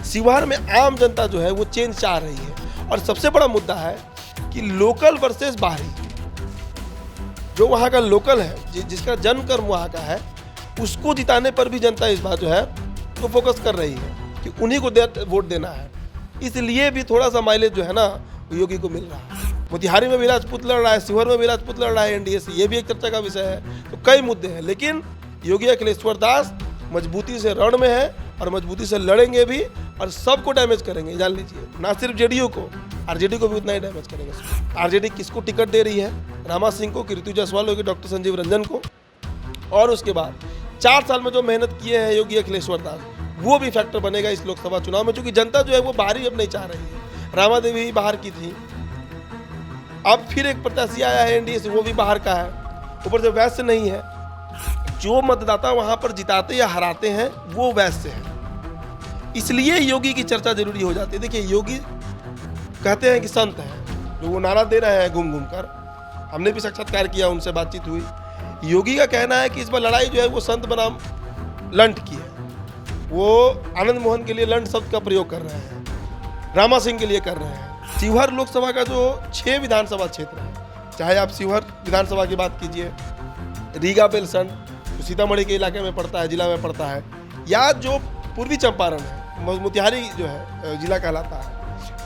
शिवहर में आम जनता जो है वो चेंज चाह रही है और सबसे बड़ा मुद्दा है कि लोकल वर्सेस बाहरी। जो वहाँ का लोकल है, जिसका जन्म कर्म वहाँ का है, उसको जिताने पर भी जनता इस बार जो है वो फोकस कर रही है कि उन्हीं को वोट देना है। इसलिए भी थोड़ा सा माइलेज जो है ना योगी को मिल रहा है। मोतिहारी में भी राजपूत लड़ रहा है, शिवहर में भी राजपूत लड़ रहा है एनडीए से, ये भी एक चर्चा का विषय है। तो कई मुद्दे हैं, लेकिन योगी अखिलेश्वर दास मजबूती से रण में है और मजबूती से लड़ेंगे भी और सबको डैमेज करेंगे, जान लीजिए। ना सिर्फ जेडीयू को, आरजेडी को भी उतना ही डैमेज करेंगे। आरजेडी किसको टिकट दे रही है? रामा सिंह को, कीर्ति जायसवाल होगी, डॉक्टर संजीव रंजन को। और उसके बाद 4 साल में जो मेहनत किए हैं योगी अखिलेश्वर दास, वो भी फैक्टर बनेगा इस लोकसभा चुनाव में, क्योंकि जनता जो है वो बाहरी अब नहीं चाह रही है। रामा देवी ही बाहर की थी, अब फिर एक प्रत्याशी आया है एनडीए से, वो भी बाहर का है, ऊपर से वैश्य नहीं है। जो मतदाता वहां पर जिताते या हराते हैं वो वैश्य है, इसलिए योगी की चर्चा जरूरी हो जाती है। देखिए, योगी कहते हैं कि संत हैं, जो वो नारा दे रहे हैं घूम घूम कर। हमने भी साक्षात्कार किया, उनसे बातचीत हुई। योगी का कहना है कि इस बार लड़ाई जो है वो संत बनाम लंट की है। वो आनंद मोहन के लिए लंट शब्द का प्रयोग कर रहे हैं, रामा सिंह के लिए कर रहे हैं। शिवहर लोकसभा का जो 6 विधानसभा क्षेत्र है, चाहे आप शिवहर विधानसभा की बात कीजिए, रीगा बेलसंड जो सीतामढ़ी के इलाके में पड़ता है, जिला में पड़ता है, या जो पूर्वी चंपारण है, मोतिहारी जो है जिला कहलाता है,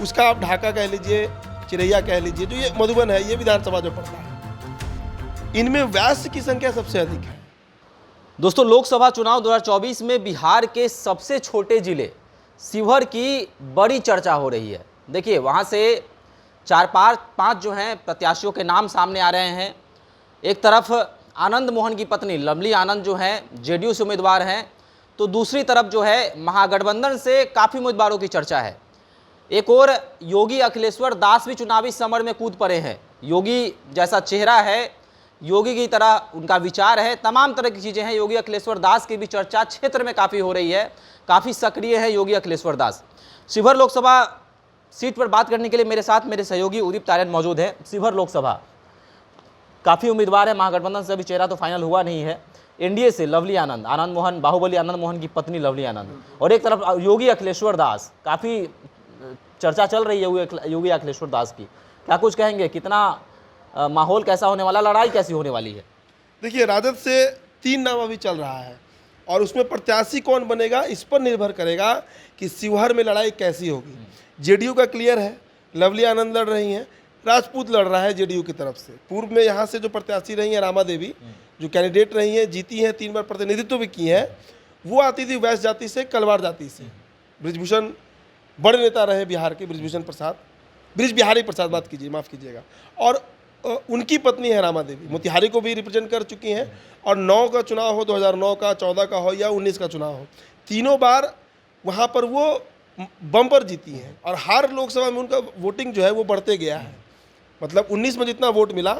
उसका आप ढाका कह लीजिए, चिरैया कह लीजिए, जो ये मधुबन है, ये विधानसभा जो पड़ता है, इनमें वैश्य की संख्या सबसे अधिक है। दोस्तों, लोकसभा चुनाव 2024 में बिहार के सबसे छोटे जिले शिवहर की बड़ी चर्चा हो रही है। देखिए, वहाँ से 4-5 जो हैं प्रत्याशियों के नाम सामने आ रहे हैं। एक तरफ आनंद मोहन की पत्नी लवली आनंद जो हैं जेडीयू से उम्मीदवार हैं, तो दूसरी तरफ जो है महागठबंधन से काफ़ी उम्मीदवारों की चर्चा है। एक और योगी अखिलेश्वर दास भी चुनावी समर में कूद पड़े हैं। योगी जैसा चेहरा है, योगी की तरह उनका विचार है, तमाम तरह की चीज़ें हैं। योगी अखिलेश्वर दास की भी चर्चा क्षेत्र में काफ़ी हो रही है, काफ़ी सक्रिय है योगी अखिलेश्वर दास। शिवहर लोकसभा सीट पर बात करने के लिए मेरे साथ मेरे सहयोगी उदित तारियन मौजूद हैं। शिवहर लोकसभा काफ़ी उम्मीदवार है, महागठबंधन से अभी चेहरा तो फाइनल हुआ नहीं है। एनडीए से लवली आनंद, आनंद मोहन, बाहुबली आनंद मोहन की पत्नी लवली आनंद, और एक तरफ योगी अखिलेश्वर दास। काफ़ी चर्चा चल रही है योगी अखिलेश्वर दास की। क्या कुछ कहेंगे, कितना माहौल कैसा होने वाला, लड़ाई कैसी होने वाली है? देखिए, राजद से 3 नाम अभी चल रहा है और उसमें प्रत्याशी कौन बनेगा इस पर निर्भर करेगा कि शिवहर में लड़ाई कैसी होगी। जेडीयू का क्लियर है, लवली आनंद लड़ रही हैं, राजपूत लड़ रहा है जेडीयू की तरफ से। पूर्व में यहाँ से जो प्रत्याशी रही हैं रामा देवी, जो कैंडिडेट रही हैं, जीती हैं, 3 बार प्रतिनिधित्व भी की हैं, वो आती थी वैश्य जाति से, कलवार जाति से। बृजभूषण बड़े नेता रहे बिहार के, ब्रिज बिहारी प्रसाद बात कीजिए, माफ़ कीजिएगा। और उनकी पत्नी है रामा देवी, मोतिहारी को भी रिप्रेजेंट कर चुकी हैं। और 9 का चुनाव हो, 2009 का, 14 का हो या 19 का चुनाव हो, तीनों बार वहाँ पर वो बम्पर जीती हैं और हर लोकसभा में उनका वोटिंग जो है वो बढ़ते गया है। मतलब 19 में जितना वोट मिला,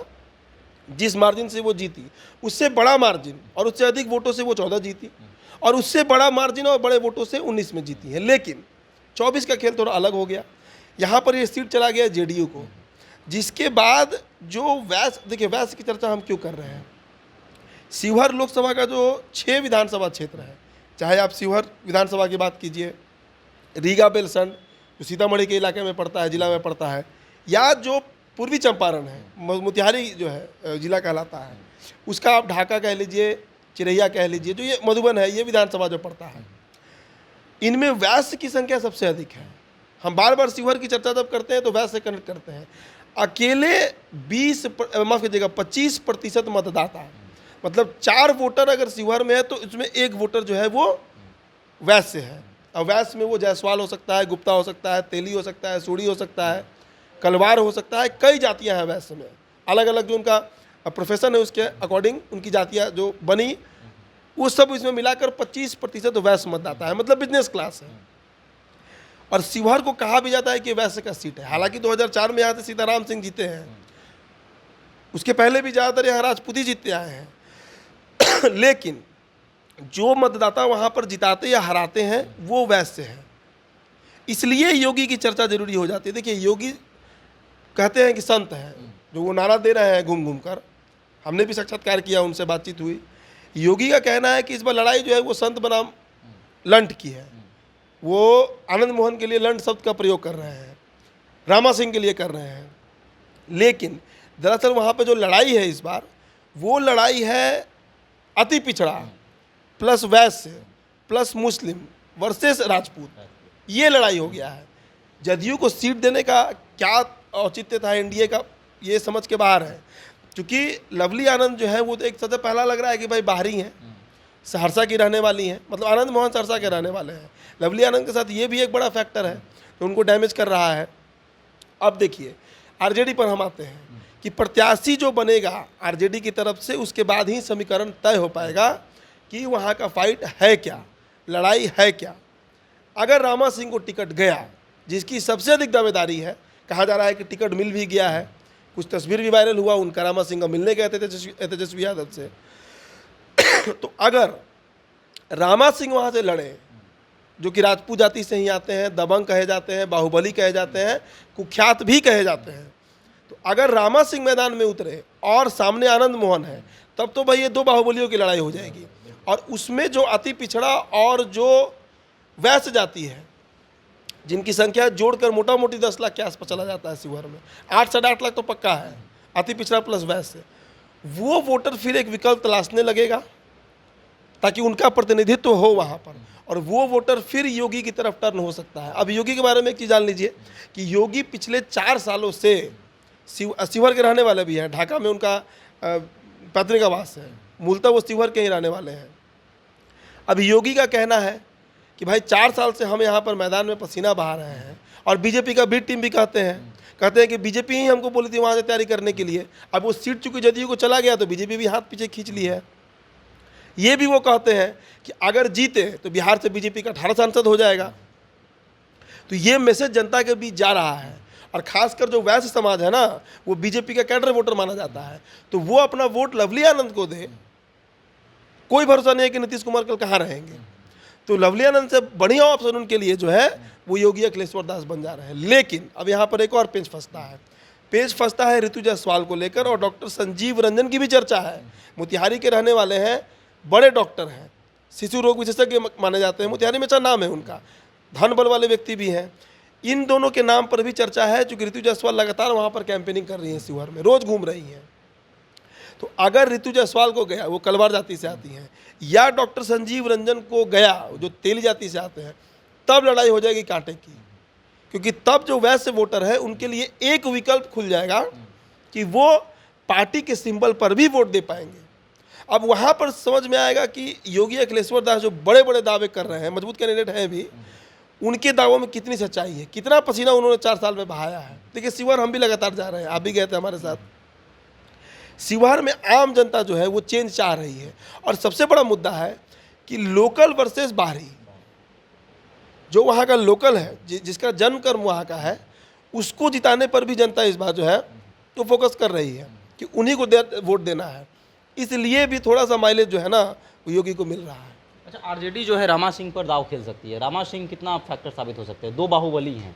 जिस मार्जिन से वो जीती, उससे बड़ा मार्जिन और उससे अधिक वोटों से वो 14 जीती, और उससे बड़ा मार्जिन और बड़े वोटों से 19 में जीती है। लेकिन 24 का खेल थोड़ा अलग हो गया, यहाँ पर ये सीट चला गया जेडीयू को, जिसके बाद जो वैश्य, देखिए वैश्य की चर्चा हम क्यों कर रहे हैं। शिवहर लोकसभा का जो 6 विधानसभा क्षेत्र है, चाहे आप शिवहर विधानसभा की बात कीजिए, रीगा बेलसंड जो सीतामढ़ी के इलाके में पड़ता है, जिला में पड़ता है, या जो पूर्वी चंपारण है, मोतिहारी जो है जिला कहलाता है, उसका आप ढाका कह लीजिए, चिरैया कह लीजिए, जो ये मधुबन है, ये विधानसभा जो पड़ता है, इनमें वैश्य की संख्या सबसे अधिक है। हम बार बार शिवहर की चर्चा जब करते हैं तो वैश्य से कनेक्ट करते हैं। अकेले 25% मतदाता, मतलब 4 वोटर अगर शिवहर में है तो इसमें 1 वोटर जो है वो वैश्य है। और वैश्य में वो जायसवाल हो सकता है, गुप्ता हो सकता है, तेली हो सकता है, सूड़ी हो सकता है, कलवार हो सकता है, कई जातियां हैं वैश्य में। अलग अलग जो उनका प्रोफेशन है उसके अकॉर्डिंग उनकी जातियां जो बनी, वो सब इसमें मिलाकर 25% वैश्य मतदाता है, मतलब बिजनेस क्लास है। और शिवहर को कहा भी जाता है कि वैश्य का सीट है। हालांकि 2004 में यहाँ से सीताराम सिंह जीते हैं, उसके पहले भी ज़्यादातर यहाँ राजपूत ही जीतते आए हैं लेकिन जो मतदाता वहाँ पर जिताते या हराते हैं वो वैश्य है, इसलिए योगी की चर्चा जरूरी हो जाती है। देखिए, योगी कहते हैं कि संत हैं, जो वो नारा दे रहे हैं घूम घूम कर। हमने भी साक्षात्कार किया, उनसे बातचीत हुई। योगी का कहना है कि इस बार लड़ाई जो है वो संत बनाम लंट की है। वो आनंद मोहन के लिए लंड शब्द का प्रयोग कर रहे हैं, रामा सिंह के लिए कर रहे हैं। लेकिन दरअसल वहाँ पे जो लड़ाई है इस बार, वो लड़ाई है अति पिछड़ा प्लस वैश्य प्लस मुस्लिम वर्सेस राजपूत। ये लड़ाई हो गया है। जदयू को सीट देने का क्या औचित्य था एनडीए का, ये समझ के बाहर है। क्योंकि लवली आनंद जो है वो तो एक सबसे पहला लग रहा है कि भाई बाहरी हैं, सहरसा की रहने वाली हैं, मतलब आनंद मोहन सहरसा के रहने वाले हैं। लवली आनंद के साथ ये भी एक बड़ा फैक्टर है जो उनको डैमेज कर रहा है। अब देखिए आरजेडी पर हम आते हैं कि प्रत्याशी जो बनेगा आरजेडी की तरफ से, उसके बाद ही समीकरण तय हो पाएगा कि वहाँ का फाइट है क्या, लड़ाई है क्या। अगर रामा सिंह को टिकट गया, जिसकी सबसे अधिक दावेदारी है, कहा जा रहा है कि टिकट मिल भी गया है, कुछ तस्वीर भी वायरल हुआ उनका रामा सिंह का मिलने गए थे तेजस्वी यादव से। तो अगर रामा सिंह वहाँ से लड़े, जो कि राजपूत जाति से ही आते हैं, दबंग कहे जाते हैं, बाहुबली कहे जाते हैं, कुख्यात भी कहे जाते हैं, तो अगर रामा सिंह मैदान में उतरे और सामने आनंद मोहन है, तब तो भाई ये दो बाहुबलियों की लड़ाई हो जाएगी। और उसमें जो अति पिछड़ा और जो वैश्य जाति है, जिनकी संख्या जोड़कर मोटा मोटी 10 लाख के आसपास चला जाता है शिवहर में, 8 से 8 लाख तो पक्का है, अति पिछड़ा प्लस वैश्य, वो वोटर फिर एक विकल्प तलाशने लगेगा ताकि उनका प्रतिनिधित्व हो वहाँ पर, और वो वोटर फिर योगी की तरफ टर्न हो सकता है। अब योगी के बारे में एक चीज़ जान लीजिए कि योगी पिछले 4 सालों से शिवहर के रहने वाले भी हैं, ढाका में उनका पैतृक आवास है, मूलतः वो शिवहर के ही रहने वाले हैं। अब योगी का कहना है कि भाई 4 साल से हम यहाँ पर मैदान में पसीना बहा रहे हैं, और बीजेपी का बी टीम भी कहते हैं कि बीजेपी ही हमको बोली थी वहाँ से तैयारी करने के लिए। अब वो सीट चूंकि जदयू को चला गया तो बीजेपी भी हाथ पीछे खींच ली है। ये भी वो कहते हैं कि अगर जीते तो बिहार से बीजेपी का 18 सांसद हो जाएगा। तो ये मैसेज जनता के बीच जा रहा है, और खासकर जो वैश्य समाज है ना, वो बीजेपी का कैडर वोटर माना जाता है, तो वो अपना वोट लवली आनंद को दे। कोई भरोसा नहीं है कि नीतीश कुमार कल कहाँ रहेंगे। तो लवली आनंद से बढ़िया ऑप्शन उनके लिए जो है वो योगी अखिलेश्वर दास बन जा रहे हैं। लेकिन अब यहाँ पर एक और पेच फंसता है ऋतु जायसवाल को लेकर, और डॉक्टर संजीव रंजन की भी चर्चा है। मोतिहारी के रहने वाले हैं, बड़े डॉक्टर हैं, शिशु रोग विशेषज्ञ माने जाते हैं, मोतिहारी में अच्छा नाम है उनका, धन बल वाले व्यक्ति भी हैं। इन दोनों के नाम पर भी चर्चा है, चूँकि ऋतु जायसवाल लगातार वहाँ पर कैंपेनिंग कर रही हैं, शिवहर में रोज़ घूम रही हैं। तो अगर ऋतु जायसवाल को गया, वो कलवार जाति से आती हैं, या डॉक्टर संजीव रंजन को गया जो तेली जाति से आते हैं, तब लड़ाई हो जाएगी कांटे की। क्योंकि तब जो वैश्य वोटर है उनके लिए एक विकल्प खुल जाएगा कि वो पार्टी के सिंबल पर भी वोट दे पाएंगे। अब वहाँ पर समझ में आएगा कि योगी अखिलेश्वर दास जो बड़े बड़े दावे कर रहे हैं, मजबूत कैंडिडेट हैं भी, उनके दावों में कितनी सच्चाई है, कितना पसीना उन्होंने 4 साल में बहाया है। देखिए शिवहर हम भी लगातार जा रहे हैं, आप भी गए थे हमारे साथ। शिवहर में आम जनता जो है वो चेंज चाह रही है, और सबसे बड़ा मुद्दा है कि लोकल वर्सेस बाहरी। जो वहाँ का लोकल है, जिसका जन्म कर्म वहाँ का है, उसको जिताने पर भी जनता इस बार जो है तो फोकस कर रही है कि उन्हीं को वोट देना है। इसलिए भी थोड़ा सा माइलेज जो है ना वो योगी को मिल रहा है। अच्छा, आरजेडी जो है रामा सिंह पर दाव खेल सकती है। रामा सिंह कितना फैक्टर साबित हो सकते हैं? 2 बाहुबली हैं,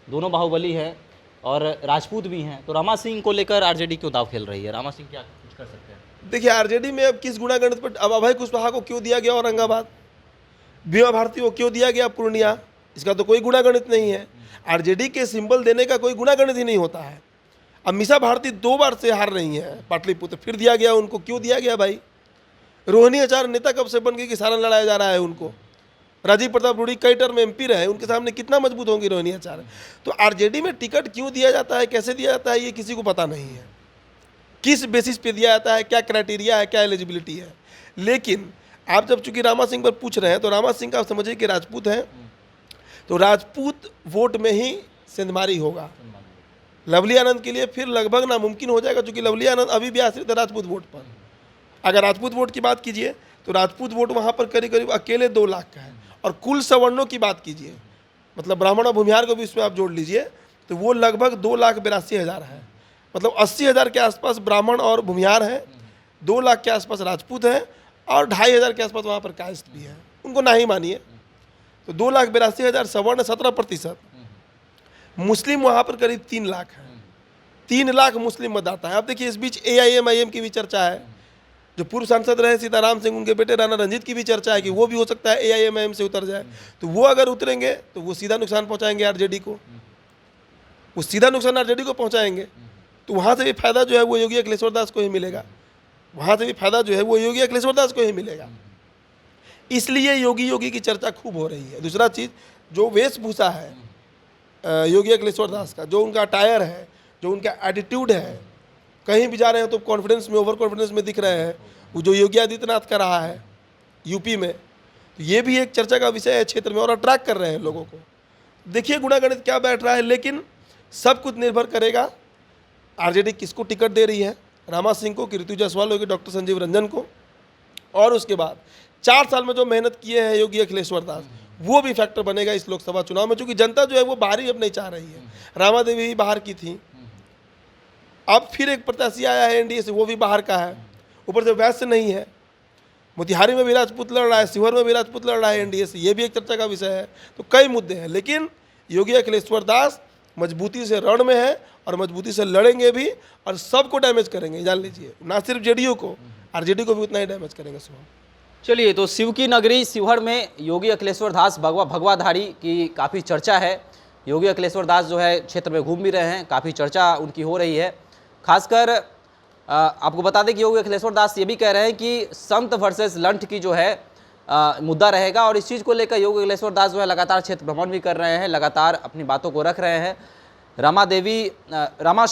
दोनों बाहुबली हैं और राजपूत भी हैं, तो रामा सिंह को लेकर आरजेडी क्यों दाव खेल रही है? रामा सिंह क्या कुछ कर सकते हैं? देखिए आरजेडी में अब किस गुणागणित पर, अब अभय कुशवाहा को क्यों दिया गया औरंगाबाद, बीमा भारती को क्यों दिया गया पूर्णिया, इसका तो कोई गुणागणित नहीं है। आरजेडी के सिंबल देने का कोई गुणागणित ही नहीं होता है। अब मीसा भारती 2 बार से हार रही हैं पाटलिपुत्र, फिर दिया गया उनको, क्यों दिया गया भाई? रोहिणी आचार्य नेता कब से बन गई कि सारा लड़ाया जा रहा है उनको? राजीव प्रताप रूडी कई टर्म में एमपी रहे, उनके सामने कितना मजबूत होंगी रोहिणी आचार्य? तो आरजेडी में टिकट क्यों दिया जाता है, कैसे दिया जाता है, ये किसी को पता नहीं है। किस बेसिस पे दिया जाता है, क्या क्राइटेरिया है, क्या एलिजिबिलिटी है। लेकिन आप जब चूंकि रामा सिंह पर पूछ रहे हैं, तो रामा सिंह का आप समझिए कि राजपूत हैं, तो राजपूत वोट में ही सेंधमारी होगा। लवली आनंद के लिए फिर लगभग नामुमकिन हो जाएगा, क्योंकि लवली आनंद अभी भी आश्रित है राजपूत वोट पर। अगर राजपूत वोट की बात कीजिए तो राजपूत वोट वहाँ पर करीब करीब अकेले 2 लाख का है, और कुल सवर्णों की बात कीजिए, मतलब ब्राह्मण और भूमिहार को भी इसमें आप जोड़ लीजिए, तो वो लगभग 2,82,000 है। मतलब 80,000 के आसपास ब्राह्मण और भूमिहार हैं, 2 लाख के आसपास राजपूत हैं, और 2,500 के आसपास वहाँ पर कास्ट भी है, उनको ना ही मानिए। तो 2,82,000 सवर्ण 17%। मुस्लिम वहाँ पर करीब 3 लाख है, 3 लाख मुस्लिम मतदाता है। अब देखिए इस बीच AIM IM की भी चर्चा है, जो पूर्व सांसद रहे सीताराम सिंह, उनके बेटे राणा रंजीत की भी चर्चा है कि वो भी हो सकता है AIMIM से उतर जाए। तो वो अगर उतरेंगे तो वो सीधा नुकसान पहुंचाएंगे आरजेडी को, वो सीधा नुकसान आरजेडी को पहुंचाएंगे। तो वहाँ से भी फायदा जो है वो योगी अखिलेश्वर दास को ही मिलेगा, वहाँ से भी फायदा जो है वो योगी अखिलेश्वर दास को ही मिलेगा। इसलिए योगी की चर्चा खूब हो रही है। दूसरा चीज़, जो वेशभूषा है योगी अखिलेश्वर दास का, जो उनका अटायर है, जो उनका एटीट्यूड है, कहीं भी जा रहे हैं तो कॉन्फिडेंस में, ओवर कॉन्फिडेंस में दिख रहे हैं, वो जो योगी आदित्यनाथ का रहा है यूपी में, तो ये भी एक चर्चा का विषय है क्षेत्र में और अट्रैक्ट कर रहे हैं लोगों को। देखिए गुणागणित क्या बैठ रहा है, लेकिन सब कुछ निर्भर करेगा आरजेडी किसको टिकट दे रही है, रामा सिंह को, कीर्ति जायसवाल होगी, डॉक्टर संजीव रंजन को, और उसके बाद 4 साल में जो मेहनत किए हैं योगी अखिलेश्वर दास, वो भी फैक्टर बनेगा इस लोकसभा चुनाव में। चूंकि जनता जो है वो बाहर ही अब नहीं चाह रही है, रामा देवी भी बाहर की थी, अब फिर एक प्रत्याशी आया है एनडीए से, वो भी बाहर का है, ऊपर से वैश्य नहीं है, मोतिहारी में भी राजपूत लड़ रहा है, शिवहर में भी राजपूत लड़ रहा है एनडीए से, ये भी एक चर्चा का विषय है। तो कई मुद्दे हैं, लेकिन योगी अखिलेश्वर दास मजबूती से रण में है और मजबूती से लड़ेंगे भी और सबको डैमेज करेंगे, जान लीजिए, ना सिर्फ जेडीयू को, आरजेडी को भी उतना ही डैमेज करेंगे। चलिए, तो शिव की नगरी शिवहर में योगी अखिलेश्वर दास भगवाधारी की काफ़ी चर्चा है। योगी अखिलेश्वर दास जो है क्षेत्र में घूम भी रहे हैं, काफ़ी चर्चा उनकी हो रही है। खासकर आपको बता दें कि योगी अखिलेश्वर दास ये भी कह रहे हैं कि संत वर्सेस लंठ की जो है मुद्दा रहेगा, और इस चीज़ को लेकर योगी अखिलेश्वर दास जो है लगातार क्षेत्र भ्रमण भी कर रहे हैं, लगातार अपनी बातों को रख रहे हैं। रामा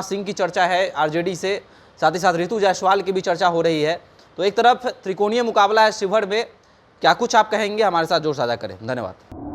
सिंह की चर्चा है आरजेडी से, साथ ही साथ ऋतु जायसवाल की भी चर्चा हो रही है। तो एक तरफ त्रिकोणीय मुकाबला है शिवहर में, क्या कुछ आप कहेंगे, हमारे साथ जोर साझा करें। धन्यवाद।